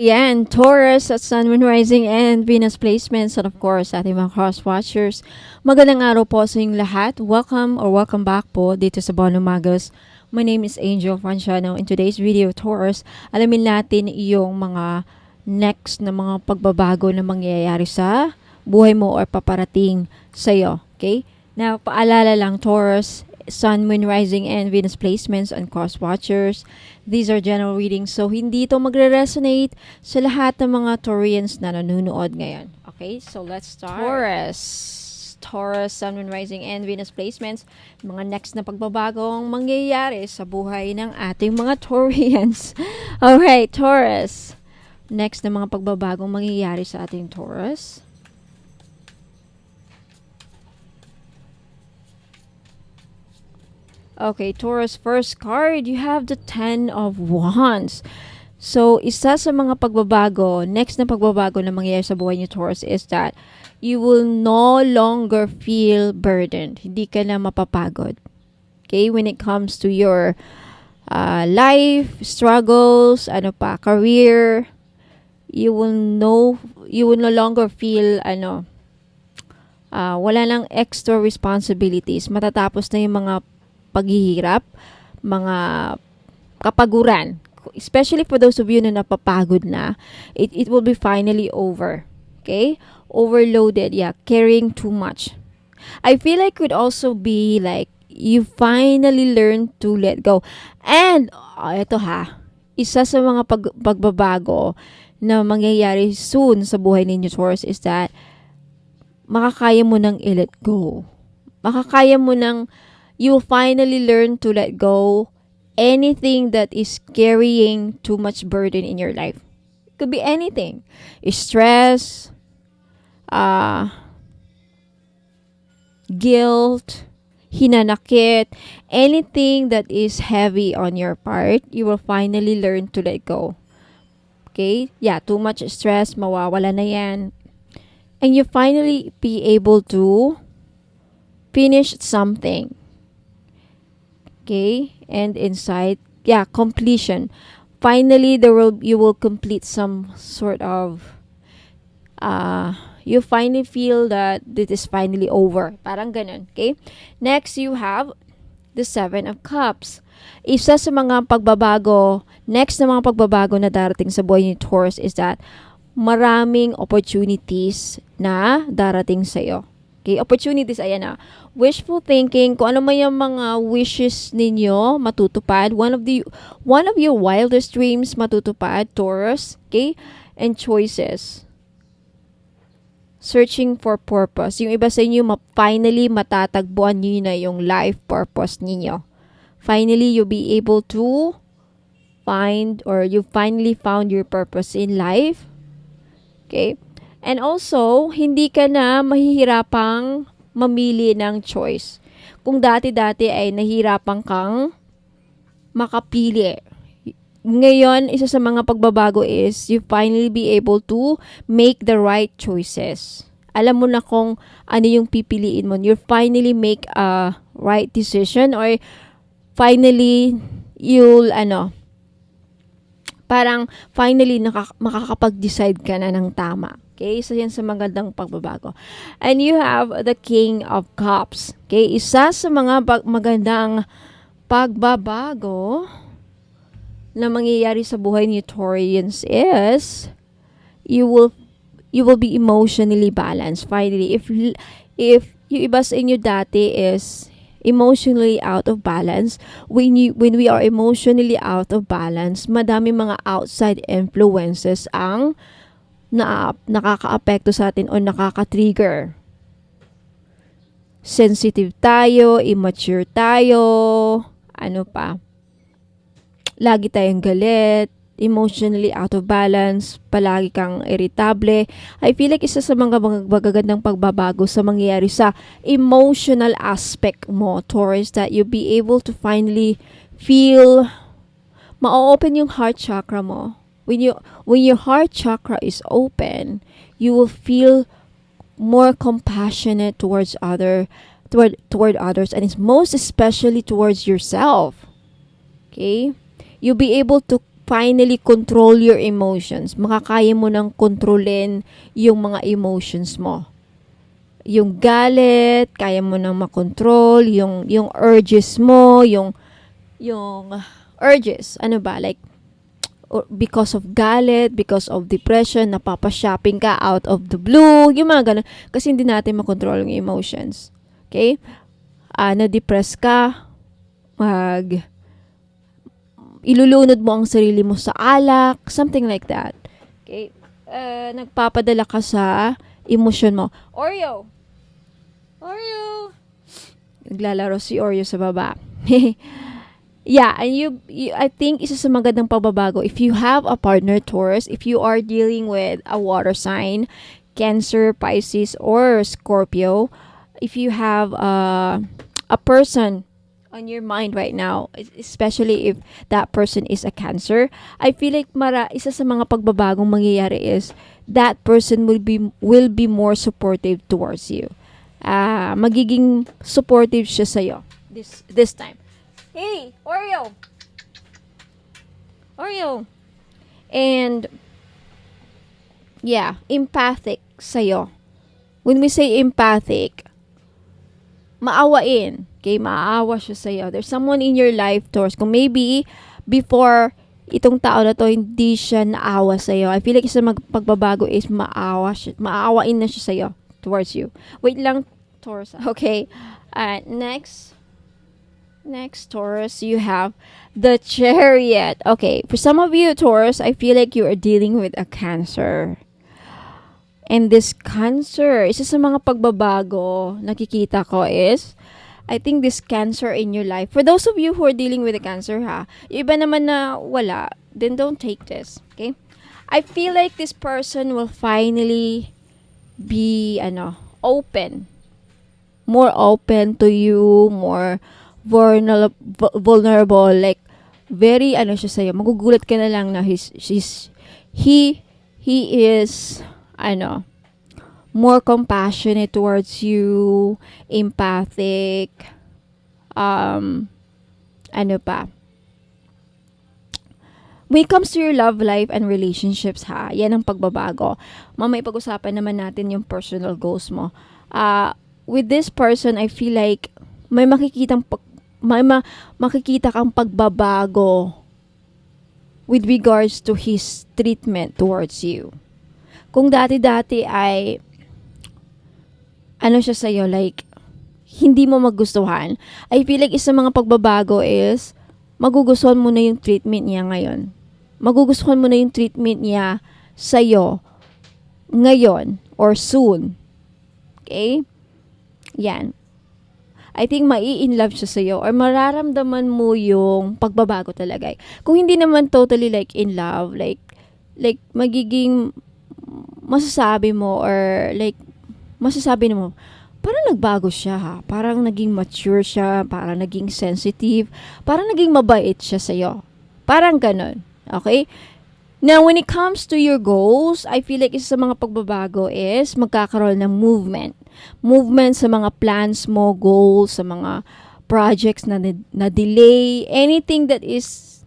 Yan, Taurus at Sun, Moon Rising, and Venus placements, and of course, ating mga cross-watchers. Magandang araw po sa inyong lahat. Welcome back po dito sa Bono Magos. My name is Angel Franciano. In today's video, Taurus, alamin natin yung mga next na mga pagbabago na mangyayari sa buhay mo or paparating sa'yo. Okay? Now, paalala lang, Taurus, Sun, Moon, Rising, and Venus placements and cross-watchers. These are general readings, so hindi ito magre-resonate sa lahat ng mga Taurians na nanonood ngayon. Okay, so let's start. Taurus, Sun, Moon, Rising, and Venus placements. Mga next na pagbabagong mangyayari sa buhay ng ating mga Taurians. Alright, Taurus. Next na mga pagbabagong mangyayari sa ating Taurus. Okay, Taurus, first card, you have the Ten of Wands. So, isa sa mga pagbabago, next na pagbabago na mangyayari sa buhay niyo, Taurus, is that you will no longer feel burdened. Hindi ka na mapapagod. Okay, when it comes to your life, struggles, career, you will no longer feel, wala nang extra responsibilities. Matatapos na yung mga paghihirap, mga kapaguran, especially for those of you na napapagod na, it will be finally over. Okay? Overloaded, carrying too much. I feel like it could also be like you finally learn to let go. And ito isa sa mga pagbabago na mangyayari soon sa buhay ninyo, Taurus, is that makakaya mo nang i-let go. Makakaya mo nang you will finally learn to let go anything that is carrying too much burden in your life. It could be anything. Stress, guilt, hinanakit, anything that is heavy on your part, you will finally learn to let go. Okay? Too much stress, mawawala na yan. And you finally be able to finish something. Okay, and inside, completion. Finally, you will complete some sort of, you finally feel that this is finally over. Parang ganun, okay? Next, you have the Seven of Cups. Isa sa mga pagbabago, next na mga pagbabago na darating sa buhay ni Taurus is that maraming opportunities na darating sa'yo. Okay, opportunities, ayan na. Wishful thinking, kung ano man yung mga wishes ninyo matutupad, one of your wildest dreams matutupad, Taurus, okay? And choices. Searching for purpose. Yung iba sa inyo, finally matatagpuan niyo na yung life purpose niyo. Finally, you'll be able to find, or you finally found your purpose in life. Okay? And also, hindi ka na mahihirapang mamili ng choice. Kung dati-dati ay nahihirapan kang makapili. Ngayon, isa sa mga pagbabago is you finally be able to make the right choices. Alam mo na kung ano yung pipiliin mo. You finally make a right decision, or finally you'll parang finally makakapag-decide ka na ng tama. Okay, so yan sa magandang pagbabago. And you have the King of Cups. Okay, isa sa mga magandang pagbabago na mangyayari sa buhay ni Taurians is you will be emotionally balanced. Finally, if yung iba sa inyo dati is emotionally out of balance, when we are emotionally out of balance, madami mga outside influences ang nakaka-apekto sa atin o nakaka-trigger. Sensitive tayo, immature tayo, lagi tayong galit, emotionally out of balance, palagi kang irritable. I feel like isa sa mga magagandang pagbabago sa mangyayari sa emotional aspect mo, Taurus, that you'll be able to finally feel, ma-open yung heart chakra mo. When your heart chakra is open, you will feel more compassionate towards others, and it's most especially towards yourself. Okay? You'll be able to finally control your emotions. Makakaya mo nang kontrolin yung mga emotions mo. Yung galit, kaya mo nang makontrol, yung urges mo, yung urges, ano ba, like, because of galit, because of depression, napapa-shopping ka out of the blue, yung mga ganun. Kasi hindi natin makontrol yung emotions. Okay? Na-depress ka, ilulunod mo ang sarili mo sa alak, something like that. Okay? Nagpapadala ka sa emosyon mo. Oreo! Naglalaro si Oreo sa baba. Yeah, and I think isa sa magandang pagbabago, if you have a partner, Taurus, if you are dealing with a water sign, Cancer, Pisces, or Scorpio, if you have a person on your mind right now, especially if that person is a Cancer, I feel like isa sa mga pagbabagong mangyayari is that person will be more supportive towards you. Magiging supportive siya sa'yo this time. Hey, Oreo! And, yeah, empathic sa'yo. When we say empathic, maawain. Okay, maawa siya sa'yo. There's someone in your life, Taurus. Kung maybe, before itong tao na to, hindi siya naawa sa'yo. I feel like isa pagbabago is maawain na siya sa'yo, towards you. Wait lang, Taurus. Okay. Next, Taurus, you have the Chariot. Okay, for some of you, Taurus, I feel like you are dealing with a Cancer. And this Cancer, isa sa mga pagbabago nakikita ko is, I think this Cancer in your life, for those of you who are dealing with a Cancer, yung iba naman na wala, then don't take this, okay? I feel like this person will finally be, open. More open to you, more vulnerable, like, very, siya sa'yo, magugulat ka na lang na he is, more compassionate towards you, empathic, when it comes to your love life and relationships, yan ang pagbabago. Mamaya pag-usapan naman natin yung personal goals mo. With this person, I feel like may makikita kang pagbabago with regards to his treatment towards you. Kung dati-dati ay siya sa'yo, like, hindi mo magustuhan, I feel like isa mga pagbabago is magugustuhan mo na yung treatment niya ngayon. Magugustuhan mo na yung treatment niya sa'yo ngayon or soon. Okay? Yan. I think mai-in-love siya sa'yo or mararamdaman mo yung pagbabago talaga. Kung hindi naman totally like in love, like magiging masasabi mo parang nagbago siya parang naging mature siya, parang naging sensitive, parang naging mabait siya sa'yo. Parang ganun. Okay? Now, when it comes to your goals, I feel like isa sa mga pagbabago is magkakaroon ng movement. Movement sa mga plans mo, goals, sa mga projects na delay, anything that is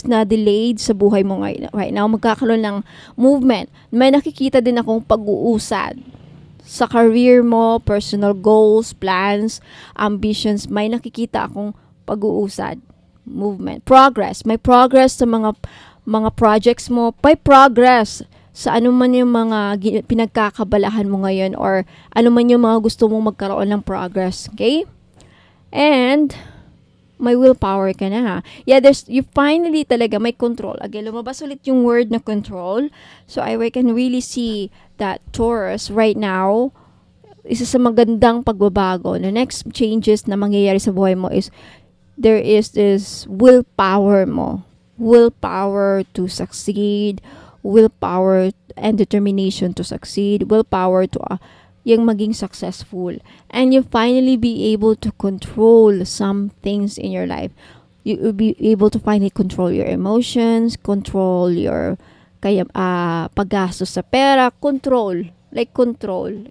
na delayed sa buhay mo right now, magkakaroon ng movement. May nakikita din akong pag-uusad sa career mo, personal goals, plans, ambitions. May nakikita akong pag-uusad, movement, progress. May progress sa mga projects mo, may progress sa ano man yung mga pinagkakabalahan mo ngayon or ano man yung mga gusto mong magkaroon ng progress, okay? And may willpower ka na, Yeah, you finally talaga may control. Again, lumabas ulit yung word na control. So I can really see that Taurus right now, isa sa magandang pagbabago. The next changes na mangyayari sa buhay mo is there is this willpower mo. Willpower to succeed, willpower and determination to succeed, willpower to yung maging successful. And you finally be able to control some things in your life. You will be able to finally control your emotions, control your paggastos sa pera, control,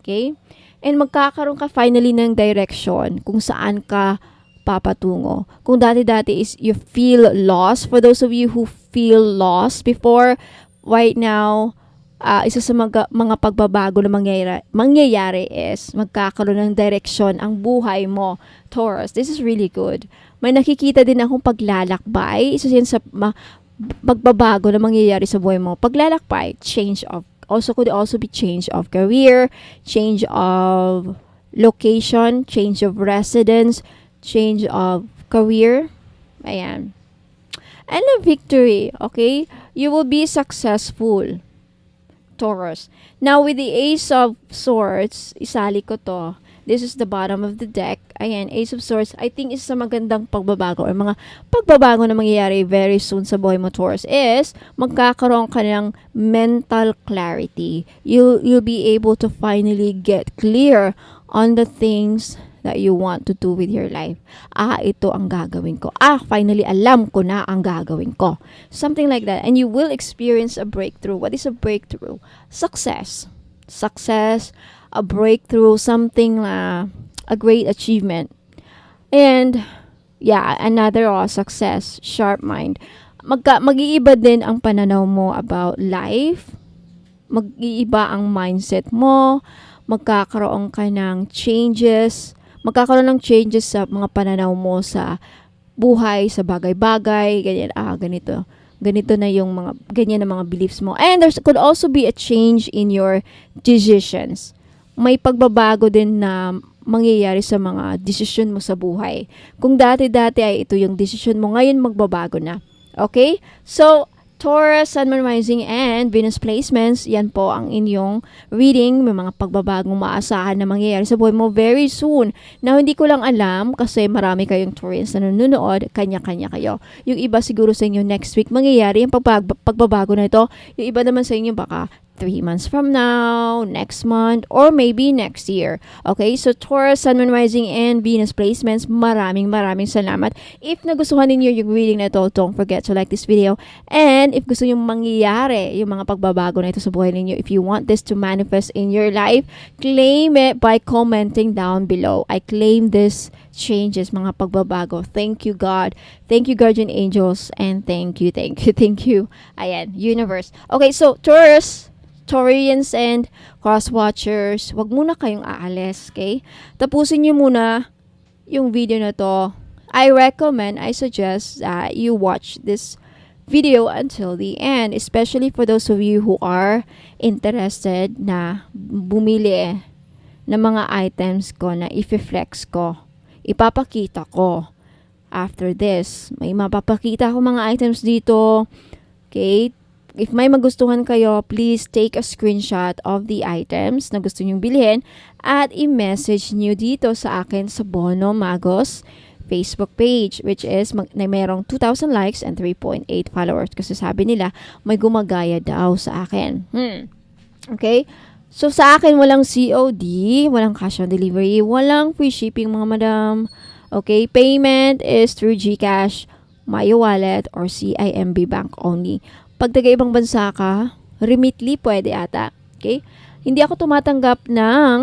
okay? And magkakaroon ka finally ng direction kung saan ka papatungo. Kung dati-dati is you feel lost, for those of you who feel lost before, right now, isa sa mga pagbabago na mangyayari is magkakaroon ng direksyon ang buhay mo, Taurus. This is really good. May nakikita din akong paglalakbay. Isa yan sa pagbabago na mangyayari sa buhay mo. Paglalakbay, could also be change of career, change of location, change of residence, change of career. Ayan. And a victory, okay? You will be successful, Taurus. Now, with the Ace of Swords, isali ko to. This is the bottom of the deck. Ayan, Ace of Swords. I think is sa magandang pagbabago or mga pagbabago na mangyayari very soon sa buhay mo, Taurus, is magkakaroon ka ng mental clarity. You'll be able to finally get clear on the things that you want to do with your life. Ito ang gagawin ko. Finally, alam ko na ang gagawin ko. Something like that. And you will experience a breakthrough. What is a breakthrough? Success. A breakthrough, something, a great achievement. And, yeah, another success, sharp mind. Mag-iiba din ang pananaw mo about life. Mag-iiba ang mindset mo. Magkakaroon ka ng changes sa mga pananaw mo sa buhay, sa bagay-bagay, ganyan, ganito na yung ganyan na mga beliefs mo. And there could also be a change in your decisions. May pagbabago din na mangyayari sa mga desisyon mo sa buhay. Kung dati-dati ay ito yung desisyon mo, ngayon magbabago na. Okay? So, Taurus, Sun, Moon, Rising, and Venus placements, yan po ang inyong reading. May mga pagbabagong maasahan na mangyayari sa buhay mo very soon. Now, hindi ko lang alam kasi marami kayong Taurus na nanonood, kanya-kanya kayo. Yung iba siguro sa inyo next week mangyayari yung pagbabago na ito. Yung iba naman sa inyo baka 3 months from now, next month, or maybe next year. Okay, so Taurus, Sun, Moon, Rising, and Venus placements, maraming salamat. If nagustuhan ninyo yung reading na ito, don't forget to like this video. And if gusto nyo mangyayari yung mga pagbabago na ito sa buhay ninyo, if you want this to manifest in your life, claim it by commenting down below. I claim this changes, mga pagbabago. Thank you, God. Thank you, guardian angels. And thank you. Ayan, universe. Okay, so Taurians and cross-watchers, wag muna kayong aalis, okay? Tapusin nyo muna yung video na to. I suggest that you watch this video until the end, especially for those of you who are interested na bumili ng mga items ko na i-flex ko. Ipapakita ko after this. May mapapakita ko mga items dito. Okay? If may magustuhan kayo, please take a screenshot of the items na gusto nyong bilhin at i-message nyo dito sa akin sa Bono Magos Facebook page, which is merong 2,000 likes and 3.8 followers kasi sabi nila may gumagaya daw sa akin. Okay? So sa akin walang COD, walang cash on delivery, walang free shipping mga madam. Okay? Payment is through GCash, Mayo Wallet, or CIMB Bank only. Pag taga-ibang bansa ka, Remitly pwede ata. Okay? Hindi ako tumatanggap ng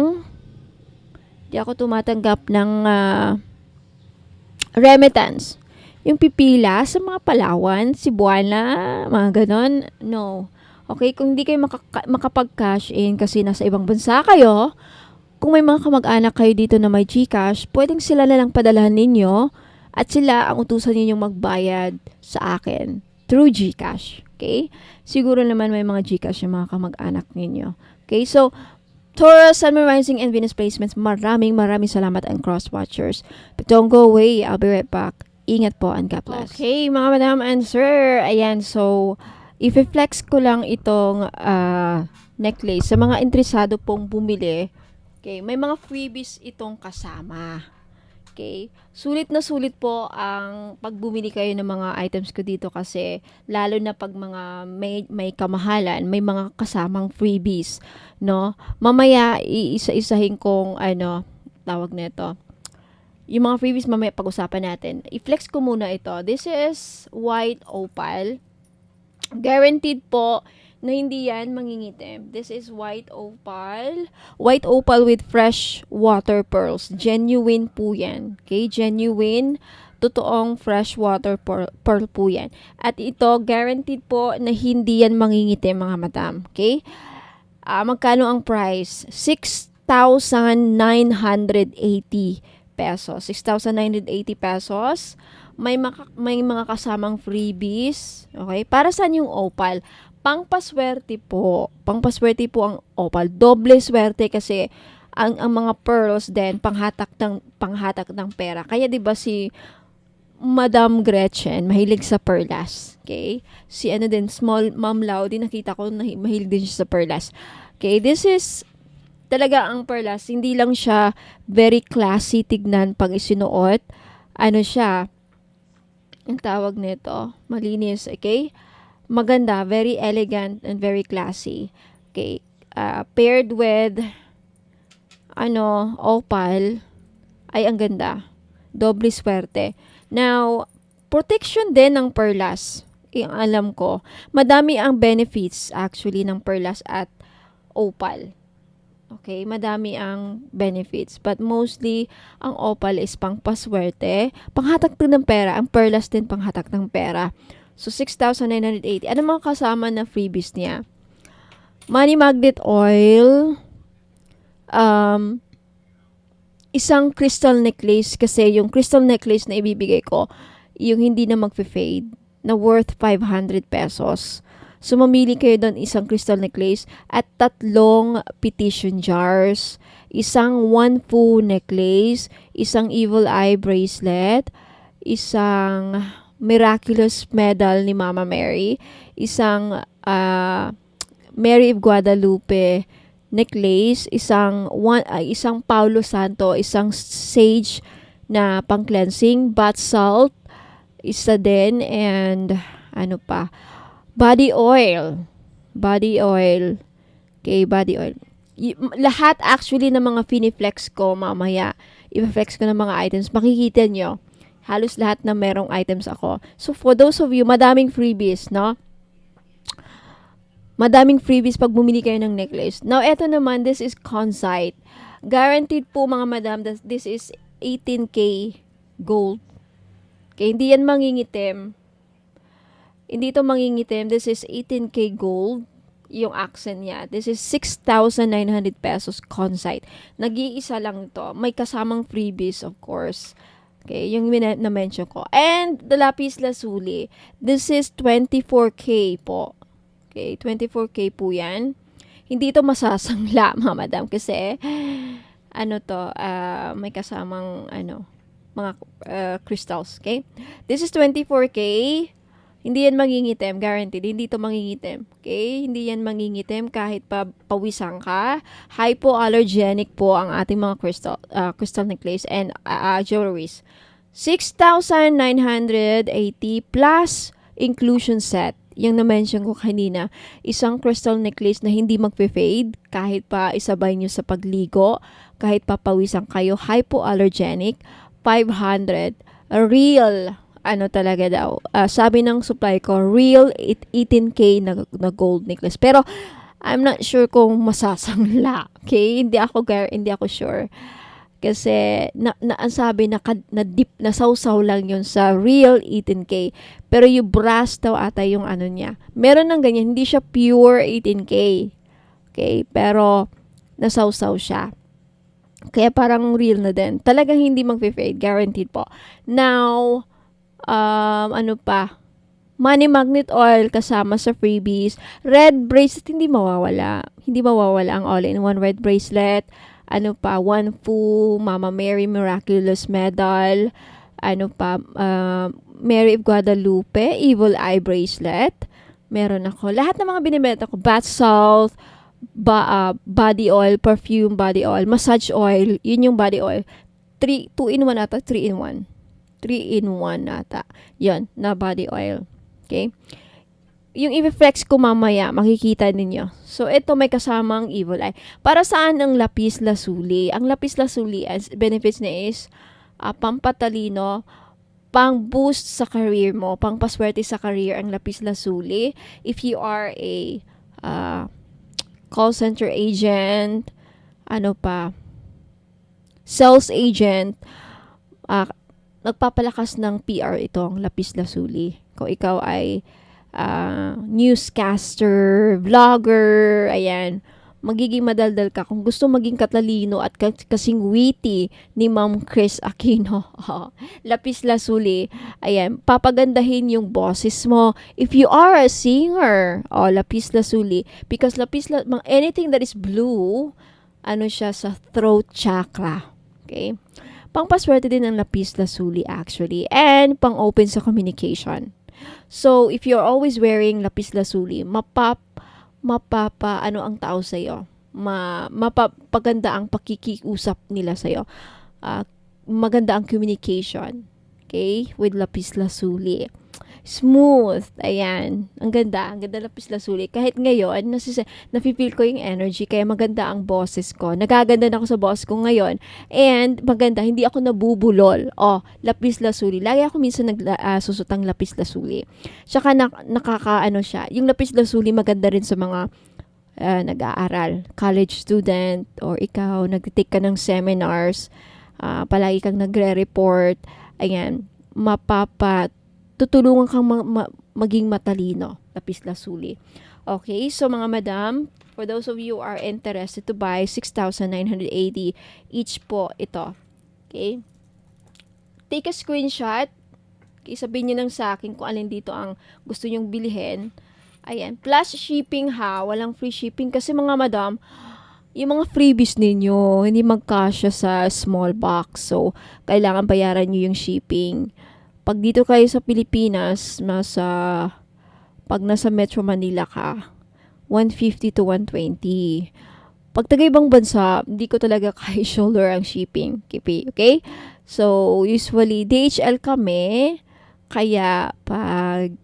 remittance. Yung pipila sa mga Palawan, Cebuana, mga ganon, no. Okay? Kung hindi kayo makapag-cash in kasi nasa ibang bansa kayo, kung may mga kamag-anak kayo dito na may GCash, pwedeng sila na lang padalahan ninyo at sila ang utusan ninyong magbayad sa akin through GCash. Okay? Siguro naman may mga GCash yung mga kamag-anak ninyo. Okay? So, Taurus, Sun, Moon, Rising, and Venus placements, maraming salamat and cross-watchers. But don't go away. I'll be right back. Ingat po and God bless. Okay, mga madam and sir. Ayan, so, i-flex ko lang itong necklace. Sa mga interesado pong bumili, okay, may mga freebies itong kasama. Okay? Sulit na sulit po ang pagbumili kayo ng mga items ko dito kasi lalo na pag mga may kamahalan, may mga kasamang freebies, no? Mamaya iisa-isahin kong tawag nito. Yung mga freebies mamaya pag-usapan natin. I-flex ko muna ito. This is white opal. Guaranteed po na hindi yan mangingitim. This is white opal. White opal with fresh water pearls. Genuine po yan. Okay? Genuine, totoong fresh water pearl po yan. At ito, guaranteed po na hindi yan mangingitim, mga madam. Okay? Magkano ang price? 6,980 pesos. 6,980 pesos. May mga kasamang freebies. Okay? Para saan yung opal? Pangpaswerte po. Pangpaswerte po ang opal. Doble swerte kasi ang mga pearls din panghatak ng pera. Kaya 'di ba si Madam Gretchen mahilig sa perlas. Okay? Si Small Mom Lau din nakita ko mahilig din siya sa perlas. Okay, this is talaga ang perlas, hindi lang siya very classy tignan pag isinuot. Ano siya? Ang tawag nito, malinis, okay? Maganda, very elegant and very classy. Okay, paired with opal ay ang ganda. Doble swerte. Now, protection din ng perlas. Ang alam ko, madami ang benefits actually ng perlas at opal. Okay, madami ang benefits. But mostly, ang opal is pangpaswerte. Panghatak din ng pera. Ang perlas din panghatak ng pera. So, 6,980. Ano mga kasama na freebies niya? Money magnet oil. Isang crystal necklace. Kasi yung crystal necklace na ibibigay ko, yung hindi na mag-fade, na worth 500 pesos. So, mamili kayo doon isang crystal necklace at 3 petition jars, isang Wanfu necklace, isang evil eye bracelet, isang miraculous medal ni Mama Mary, isang Mary of Guadalupe necklace, isang Paulo Santo, isang sage na pang-cleansing, bath salt, isa din, and ano pa, body oil. Okay, body oil. Lahat actually ng mga finiflex ko mamaya. I-flex ko ng mga items. Makikita nyo. Halos lahat na merong items ako. So, for those of you, madaming freebies, no? Madaming freebies pag bumili kayo ng necklace. Now, eto naman, this is Consite. Guaranteed po, mga madam, that this is 18K gold. Okay, hindi yan mangingitim. Hindi ito mangingitim. This is 18K gold. Yung accent niya. This is 6,900 pesos Consite. Nag-iisa lang ito. May kasamang freebies, of course. Okay, yung na-mention ko. And the lapis lazuli. This is 24K po. Okay, 24K po yan. Hindi ito masasangla, mga madam. Kasi, may kasamang, mga crystals. Okay? This is 24K. Hindi yan mangingitim, guaranteed. Hindi ito mangingitim. Okay? Hindi yan mangingitim kahit pawisan ka. Hypoallergenic po ang ating mga crystal necklace and jewelries. 6,980 plus inclusion set. Yung na-mention ko kanina, isang crystal necklace na hindi magpe-fade kahit pa isabay nyo sa pagligo, kahit pa pawisan kayo, hypoallergenic, 500, real, talaga daw. Sabi ng supply ko, real 18K na gold necklace. Pero, I'm not sure kung masasangla. Okay? Hindi ako sure. Kasi, ang sabi na dip, na sausaw lang yun sa real 18K. Pero yung brass daw ata yung niya. Meron ng ganyan, hindi siya pure 18K. Okay? Pero, nasausaw siya. Kaya parang real na din. Talagang hindi mag-fade. Guaranteed po. Now, money magnet oil kasama sa freebies. Red bracelet, hindi mawawala. Hindi mawawala ang all-in-one red bracelet. Wanfu, Mama Mary Miraculous Medal. Mary of Guadalupe, Evil Eye Bracelet. Meron ako. Lahat ng mga binibenta ko. Bath salt, body oil, perfume body oil, massage oil. Yun yung body oil. 2-in-1 ata. 3-in-1. 3-in-1 ata. Yun, na body oil. Okay? Yung i-flex ko mamaya, makikita ninyo. So, ito may kasamang evil eye. Para saan ang lapis lazuli? Ang lapis lazuli, as benefits niya is pampatalino, pang-boost sa career mo, pang-paswerte sa career ang lapis lazuli. If you are a ah, call center agent, ano pa, sales agent, ah, nagpapalakas ng PR itong lapis lazuli. Kung ikaw ay newscaster, vlogger, ayan, magiging madaldal ka. Kung gusto maging katalino at kasing witty ni Ma'am Chris Aquino, lapis lazuli, ayan, papagandahin yung boses mo. If you are a singer, lapis lazuli, because anything that is blue, ano siya sa throat chakra. Okay? Pangpaswerte din ang lapis lazuli actually, and pang-open sa communication. So, if you're always wearing lapis lazuli, ano ang tao sa'yo. Mapapaganda ang pakikiusap nila sa'yo. Maganda ang communication. Okay? With lapis lazuli. Smooth. Ayan. Ang ganda lapis lazuli. Kahit ngayon, nafe-feel ko yung energy, kaya maganda ang boses ko. Nagaganda na ako sa boss ko ngayon. And maganda, hindi ako nabubulol. Lapis lazuli. Lagi ako minsan susutang lapis lazuli. Tsaka nakakaano siya. Yung lapis lazuli maganda rin sa mga nag-aaral. College student, or ikaw, nag-take ka ng seminars, palagi kang nagre-report. Ayan. Tutulungan kang maging matalino, lapis lazuli. Okay, so mga madam, for those of you who are interested to buy, 6,980 each po ito. Okay? Take a screenshot. Okay, sabihin nyo lang sa akin kung alin dito ang gusto nyong bilhin. Ayan, plus shipping ha, walang free shipping kasi mga madam, yung mga freebies ninyo, hindi magkasya sa small box. So, kailangan bayaran nyo yung shipping. Pag dito kayo sa Pilipinas, pag nasa Metro Manila ka, 150 to 120. Pag taga-ibang bansa, hindi ko talaga kaya shoulder ang shipping. Okay? So, usually, DHL kami. Kaya, pag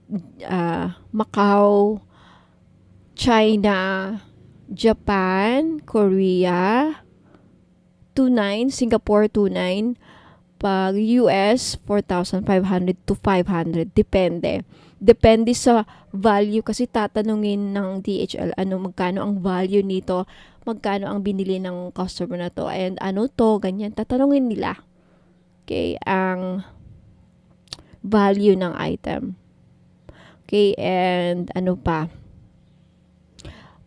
Macau, China, Japan, Korea, 29, Singapore 29, pag US, 4,500 to 500. Depende sa value kasi tatanungin ng DHL magkano ang value nito, magkano ang binili ng customer na to, and ano to, ganyan. Tatanungin nila. Okay, ang value ng item. Okay, and ano pa.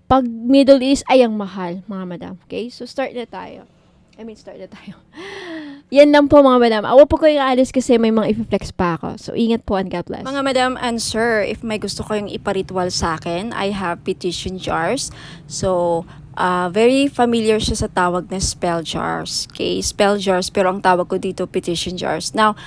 Pag Middle East, ay ang mahal, mga madam. Okay, so start na tayo. Yan lang po mga madam. Awa po ko yung alis kasi may mga i-flex pa ako. So, ingat po and God bless. Mga madam and sir, if may gusto kayong iparitual sa akin, I have petition jars. So, very familiar siya sa tawag na spell jars. Okay, spell jars, pero ang tawag ko dito petition jars. Now,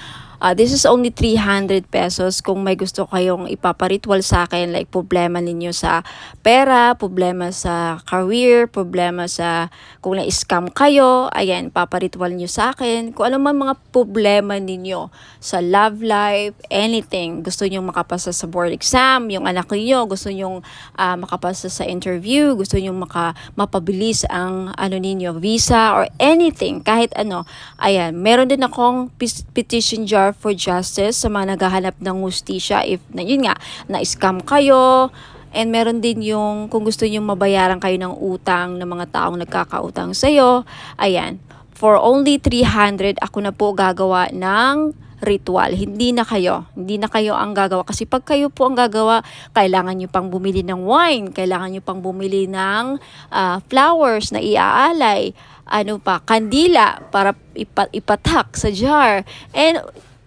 this is only 300 pesos kung may gusto kayong ipaparitual sa akin, like problema ninyo sa pera, problema sa career, problema sa kung na-scam kayo, ayan, paparitual nyo sa akin. Kung ano man mga problema ninyo sa love life, anything, gusto nyo makapasa sa board exam, yung anak niyo gusto nyo makapasa sa interview, gusto nyo mapabilis ang ninyo, visa or anything, kahit ano, ayan, meron din akong petition jar for justice sa mga naghahanap ng hustisya if yun nga na-scam kayo, and meron din yung kung gusto niyo mabayaran kayo ng utang ng mga taong nagkakautang sa iyo. Ayan, for only 300 ako na po gagawa ng ritual. Hindi na kayo ang gagawa kasi pag kayo po ang gagawa, kailangan nyo pang bumili ng wine, kailangan nyo pang bumili ng flowers na iaalay, kandila para ipatak sa jar, and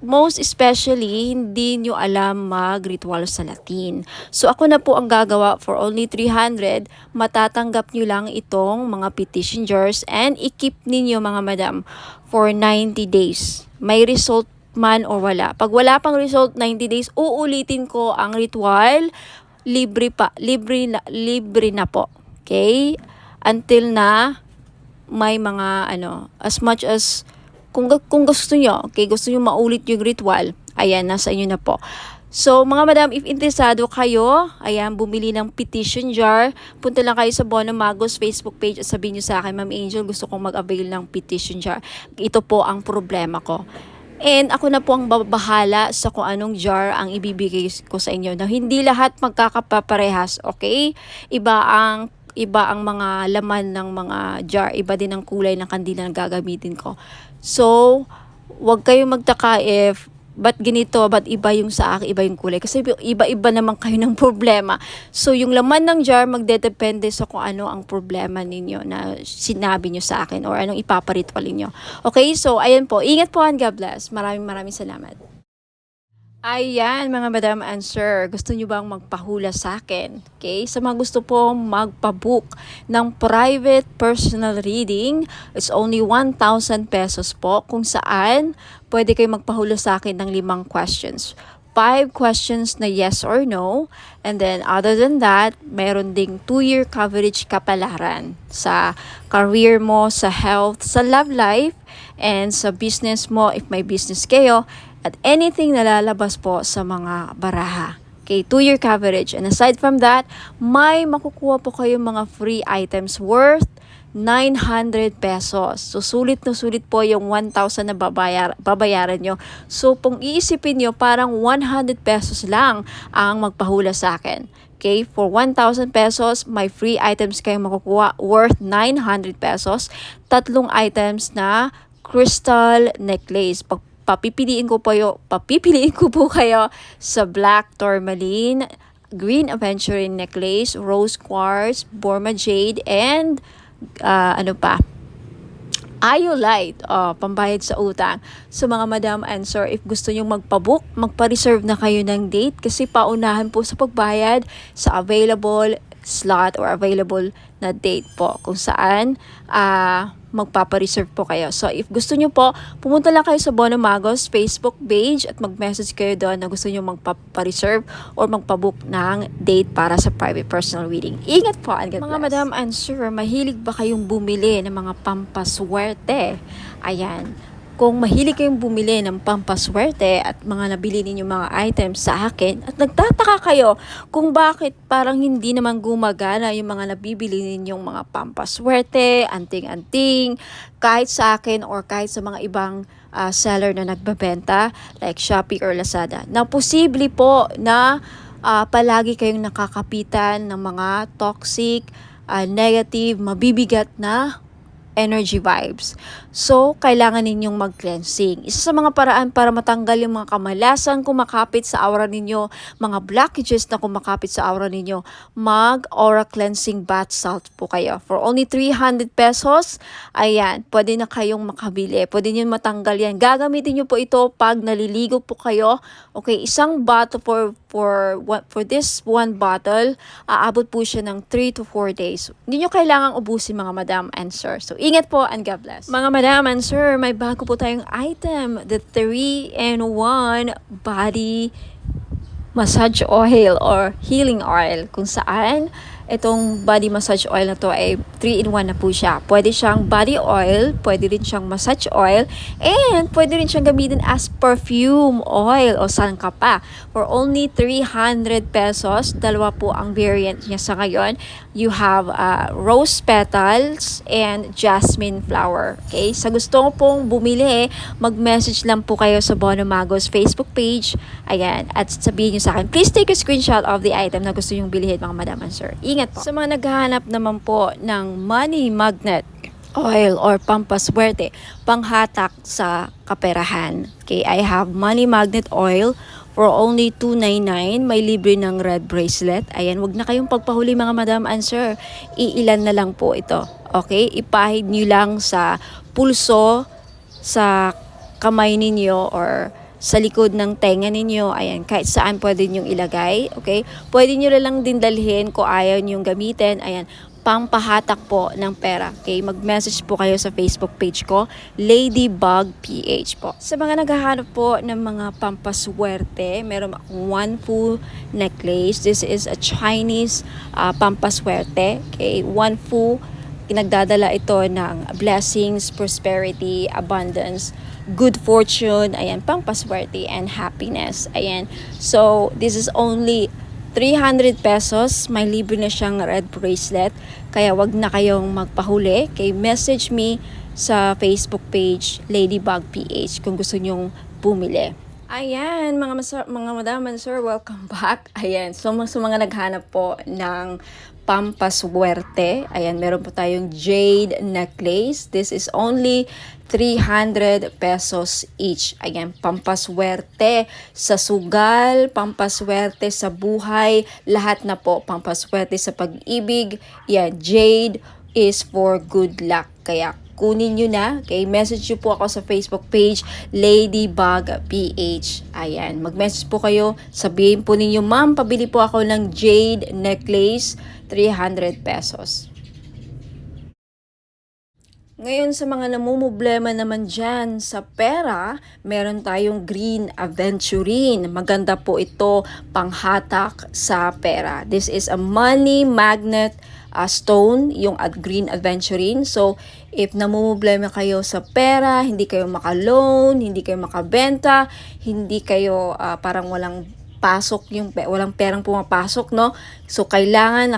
most especially, hindi nyo alam mag-ritual sa Latin. So, ako na po ang gagawa for only 300. Matatanggap nyo lang itong mga petition jars and i-keep ninyo mga madam for 90 days. May result man or wala. Pag wala pang result, 90 days, uulitin ko ang ritual. Libre na po. Okay? Until na may mga as much as kung gusto nyo, okay, gusto nyo maulit yung ritual, ayan, nasa inyo na po. So, mga madam, if interesado kayo, ayan, bumili ng petition jar, punta lang kayo sa Bono Magos Facebook page at sabihin nyo sa akin, Ma'am Angel, gusto kong mag-avail ng petition jar. Ito po ang problema ko. And ako na po ang babahala sa kung anong jar ang ibibigay ko sa inyo. Na hindi lahat magkakapaparehas, okay? Iba ang mga laman ng mga jar, iba din ang kulay ng kandila na gagamitin ko. So, wag kayong magtaka if ba't ganito, ba't iba yung sa akin, iba yung kulay. Kasi iba-iba naman kayo ng problema. So, yung laman ng jar, magdedepende sa kung ano ang problema ninyo na sinabi nyo sa akin or anong ipaparitwal ninyo. Okay, so, ayan po. Ingat po and God bless. Maraming salamat. Ayan, mga madam and sir, gusto nyo bang magpahula sa akin? Okay, sa mga gusto po magpabook ng private personal reading, it's only 1,000 pesos po, kung saan pwede kayo magpahula sa akin ng 5 questions. 5 questions na yes or no, and then other than that, meron ding 2-year coverage kapalaran sa career mo, sa health, sa love life, and sa business mo if may business kayo, at anything na lalabas po sa mga baraha. Okay, 2-year coverage. And aside from that, may makukuha po kayo mga free items worth 900 pesos. So, sulit na sulit po yung 1,000 na babayaran nyo. So, kung iisipin nyo, parang 100 pesos lang ang magpahula sa akin. Okay, for 1,000 pesos, may free items kayong makukuha worth 900 pesos. 3 items na crystal necklace. Papipiliin ko po kayo sa black tourmaline, green aventurine necklace, rose quartz, Burma jade, and iolite, pambayad sa utang. So mga madam and sir, if gusto nyo magpabook, magpa-reserve na kayo ng date kasi paunahan po sa pagbayad sa available slot or available na date po kung saan magpapareserve po kayo. So, if gusto nyo po, pumunta lang kayo sa Bono Magos Facebook page at mag-message kayo doon na gusto nyo magpapareserve or magpabook ng date para sa private personal reading. Ingat po, and God bless. Mga madam and sir, mahilig ba kayong bumili ng mga pampaswerte? Ayan. Kung mahilig kayong bumili ng pampaswerte at mga nabili ninyong mga items sa akin at nagtataka kayo kung bakit parang hindi naman gumagana yung mga nabibili ninyong mga pampaswerte, anting-anting, kahit sa akin or kahit sa mga ibang seller na nagbebenta like Shopee or Lazada. Na posible po na palagi kayong nakakapitan ng mga toxic, negative, mabibigat na energy vibes. So, kailangan ninyong mag-cleansing. Isa sa mga paraan para matanggal yung mga kamalasan kumakapit sa aura ninyo, mga blockages na kumakapit sa aura ninyo, mag-aura cleansing bath salt po kayo. For only 300 pesos, ayan, pwede na kayong makabili. Pwede nyo matanggal yan. Gagamitin nyo po ito pag naliligo po kayo. Okay, isang bottle for this one bottle, aabot po siya ng 3 to 4 days. Hindi nyo kailangang ubusin mga madam and sir. So, ingat po and God bless. Mga madam and sir, may bago po tayong item. The 3-in-1 body massage oil or healing oil. Kung saan, itong body massage oil na to ay 3-in-1 na po siya. Pwede siyang body oil, pwede rin siyang massage oil, and pwede rin siyang gamitin as perfume oil o sangka pa. For only 300 pesos, dalawa po ang variant niya sa ngayon. You have rose petals and jasmine flower. Okay? Sa gusto pong bumili, mag-message lang po kayo sa Bono Magos Facebook page. Ayan. At sabihin nyo sa akin, please take a screenshot of the item na gusto nyong bilhin, mga madam and sir. Ingat po. Sa mga naghahanap naman po ng money magnet oil or pampaswerte, panghatak sa kaperahan. Okay, I have money magnet oil for only 299. May libre ng red bracelet. Ayan, wag na kayong pagpahuli mga madam and sir. Iilan na lang po ito. Okay, ipahid nyo lang sa pulso, sa kamay ninyo or sa likod ng tenga ninyo. Ayan, kahit saan pwede nyong ilagay. Okay? Pwede nyo lang din dalhin kung ayaw nyong gamitin. Ayan, pampahatak po ng pera. Okay? Mag-message po kayo sa Facebook page ko, Ladybug PH po. Sa mga naghahanap po ng mga pampaswerte, meron akong Wanfu necklace. This is a Chinese pampaswerte. Okay? Wanfu, nagdadala ito ng blessings, prosperity, abundance, good fortune, ayan, pampaswerte and happiness. Ayan. So, this is only 300 pesos. May libre na siyang red bracelet. Kaya wag na kayong magpahuli. Okay, message me sa Facebook page Ladybug PH kung gusto nyong bumili. Ayan, mga madam and sir, welcome back. Ayan, so sa mga naghanap po ng pampaswerte, ayan, meron po tayong jade necklace. This is only 300 pesos each. Ayan, pampaswerte sa sugal, pampaswerte sa buhay, lahat na po, pampaswerte sa pag-ibig. Yan, jade is for good luck. Kaya kunin nyo na. Okay, message nyo po ako sa Facebook page, Ladybug PH. Ayan, mag-message po kayo. Sabihin po ninyo, ma'am, pabili po ako ng jade necklace, 300 pesos. Ngayon sa mga namumblema naman dyan sa pera, meron tayong green aventurine. Maganda po ito panghatak sa pera. This is a money magnet stone, yung green aventurine. So, if namumblema kayo sa pera, hindi kayo maka-loan, hindi kayo makabenta, hindi kayo parang walang pasok, walang perang pumapasok, no? So, kailangan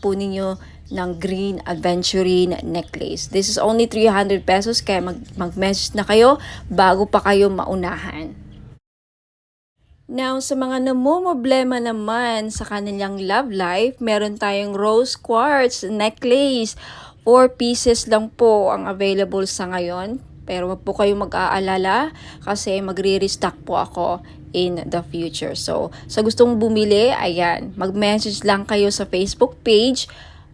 po ninyo ng green aventurine necklace. This is only 300 pesos, kaya mag-message na kayo bago pa kayo maunahan. Now, sa mga namumblema naman sa kanilang love life, meron tayong rose quartz necklace. 4 pieces lang po ang available sa ngayon. Pero wag po kayong mag-aalala kasi magre-restock po ako in the future. So, sa gustong bumili, ayan, mag-message lang kayo sa Facebook page,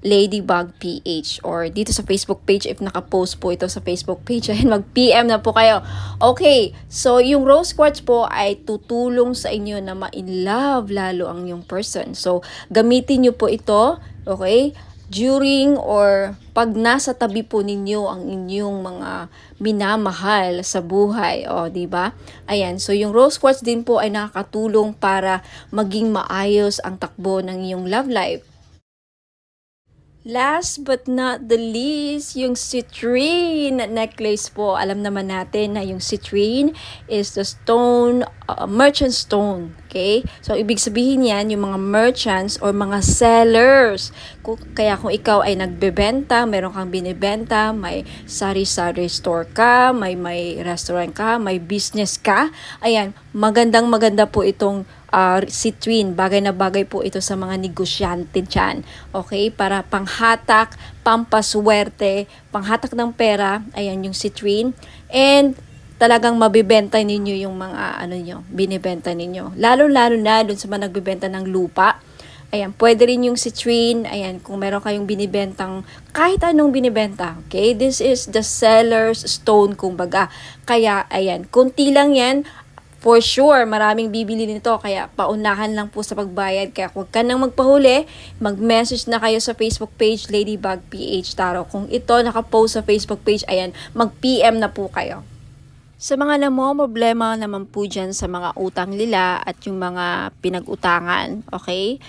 Ladybug PH, or dito sa Facebook page if naka-post po ito sa Facebook page, ayan, mag-PM na po kayo. Okay, so yung rose quartz po ay tutulong sa inyo na ma-in-love lalo ang yung person. So, gamitin nyo po ito, okay, during or pag nasa tabi po ninyo ang inyong mga minamahal sa buhay, o di ba? Ayan, so yung rose quartz din po ay nakakatulong para maging maayos ang takbo ng iyong love life. Last but not the least, yung citrine necklace po. Alam naman natin na yung citrine is the stone, merchant stone. Okay? So, ibig sabihin yan, yung mga merchants or mga sellers. Kaya kung ikaw ay nagbebenta, meron kang binibenta, may sari-sari store ka, may restaurant ka, may business ka, ayan, maganda po itong citrine. Bagay na bagay po ito sa mga negosyante dyan. Okay? Para panghatak, pampaswerte, panghatak ng pera, ayan yung citrine. And talagang mabibenta ninyo yung mga binibenta ninyo. Lalo-lalo na dun sa mga nagbibenta ng lupa. Ayan, pwede rin yung citrine. Ayan, kung meron kayong binibentang kahit anong binibenta. Okay? This is the seller's stone, kumbaga. Kaya, ayan, kunti lang yan. For sure, maraming bibili nito, kaya paunahan lang po sa pagbayad. Kaya huwag ka nang magpahuli, mag-message na kayo sa Facebook page, Ladybug PH Tarot. Kung ito nakapost sa Facebook page, ayan, mag-PM na po kayo. Sa mga problema naman po dyan sa mga utang nila at yung mga pinag-utangan, okay?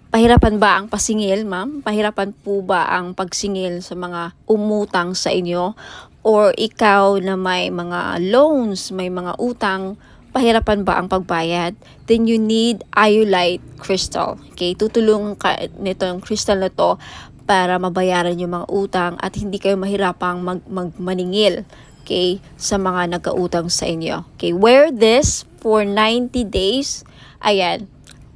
Pahirapan ba ang pasingil, ma'am? Pahirapan po ba ang pagsingil sa mga umutang sa inyo? Or ikaw na may mga loans, may mga utang, pahirapan ba ang pagbayad? Then you need iolite crystal. Okay? Tutulungan ka nito yung crystal na to para mabayaran yung mga utang at hindi kayo mahirapang maningil. Okay? Sa mga nagkautang sa inyo. Okay? Wear this for 90 days. Ayan.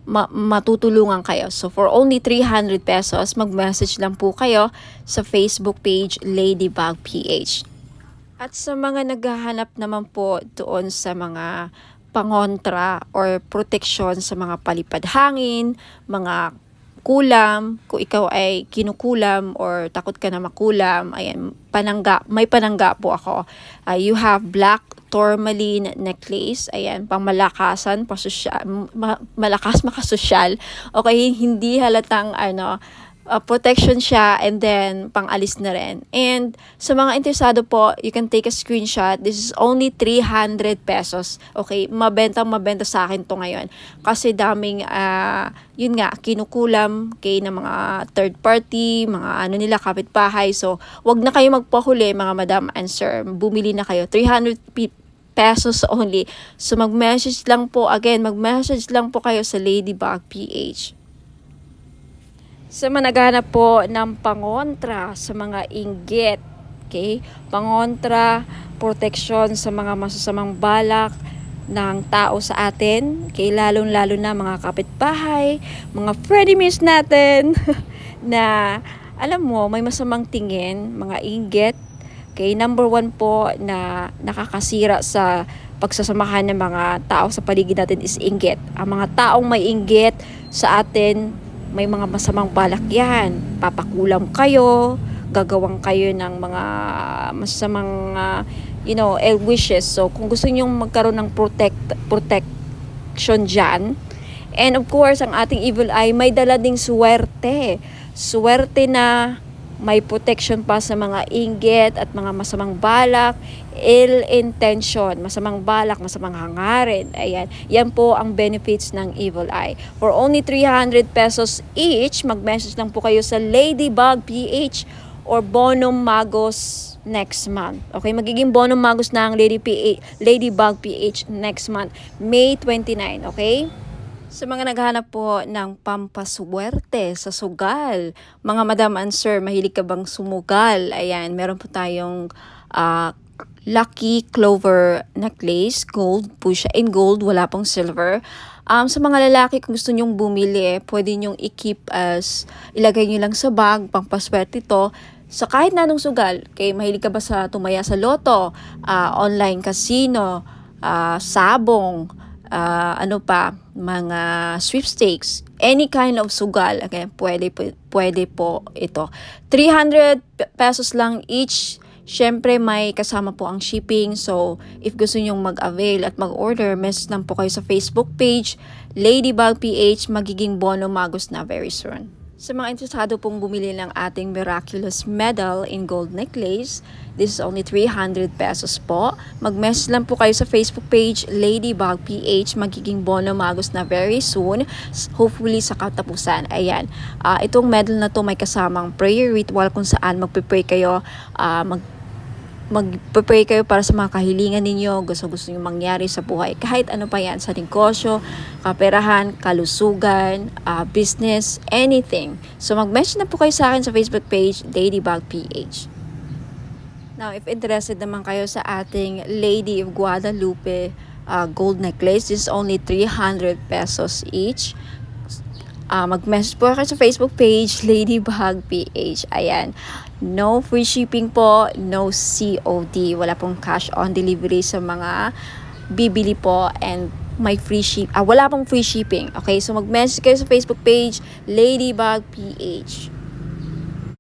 Matutulungan kayo. So, for only 300 pesos, mag-message lang po kayo sa Facebook page, Ladybug PH. At sa mga naghahanap naman po doon sa mga pangontra or protection sa mga palipad hangin, mga kulam, kung ikaw ay kinukulam or takot ka na makulam, ayan, may panangga po ako. You have black tourmaline necklace, ayan, pangmalakasan, malakas makasosyal. Okay, hindi halatang protection siya, and then pang-alis na rin. And sa mga interesado po, you can take a screenshot. This is only 300 pesos. Okay, mabenta sa akin to ngayon. Kasi daming, yun nga, kinukulam kay na mga third party, mga nila, kapitbahay. So, wag na kayo magpahuli, mga madam and sir. Bumili na kayo. 300 pesos only. So, mag-message lang po kayo sa Ladybug PH. Sa mga naghahanap po ng pangontra sa mga inggit, Okay? Pangontra, protection sa mga masasamang balak ng tao sa atin. Okay? Lalong-lalo na mga kapitbahay, mga frenemies natin na alam mo, may masamang tingin, mga inggit. Okay? Number 1 po na nakakasira sa pagsasamahan ng mga tao sa paligid natin is inggit. Ang mga taong may inggit sa atin, may mga masamang balak yan. Papakulam kayo, gagawang kayo ng mga masamang ill wishes. So kung gusto niyo magkaroon ng protection dyan, and of course ang ating evil eye may dala ding swerte na may protection pa sa mga inggit at mga masamang balak, ill intention, masamang balak, masamang hangarin. Ayan, yan po ang benefits ng evil eye. For only 300 pesos each, mag-message lang po kayo sa Ladybug PH or Bonum Magos next month. Okay, magiging Bonum Magos na ang Ladybug PH next month, May 29, okay? Sa mga naghahanap po ng pampaswerte sa sugal, mga madam and sir, mahilig ka bang sumugal? Ayan, meron po tayong Lucky Clover necklace, gold po siya, in gold, wala pong silver. Sa mga lalaki, kung gusto nyong bumili, pwede nyong i-keep ilagay nyo lang sa bag, pampaswerte ito, sa kahit na anong sugal. Okay, mahilig ka ba sa tumaya sa loto, online casino, sabong, mga sweepstakes, any kind of sugal, okay, pwede po ito. 300 pesos lang each. Syempre may kasama po ang shipping. So if gusto nyong mag-avail at mag-order, message lang po kayo sa Facebook page Ladybug PH, magiging Bono Magos na very soon. Sa mga interesado pong bumili ng ating miraculous medal in gold necklace, this is only 300 pesos po. Mag-message lang po kayo sa Facebook page Ladybug PH, magiging Bono Magos na very soon, hopefully sa katapusan. Ayan, itong medal na to may kasamang prayer ritual kung saan magpe-pray kayo, magpe-pray kayo para sa mga kahilingan ninyo, gusto nyo mangyari sa buhay. Kahit ano pa yan, sa negosyo, kaperahan, kalusugan, business, anything. So mag-message na po kayo sa akin sa Facebook page, Ladybug PH. Now, if interested naman kayo sa ating Lady of Guadalupe gold necklace, this is only 300 pesos each. Mag-message po kayo sa Facebook page, Ladybug PH. Ayan. No free shipping po, no COD. Wala pong cash on delivery sa mga bibili po, and may wala pong free shipping. Okay, so mag-message kayo sa Facebook page, Ladybug PH.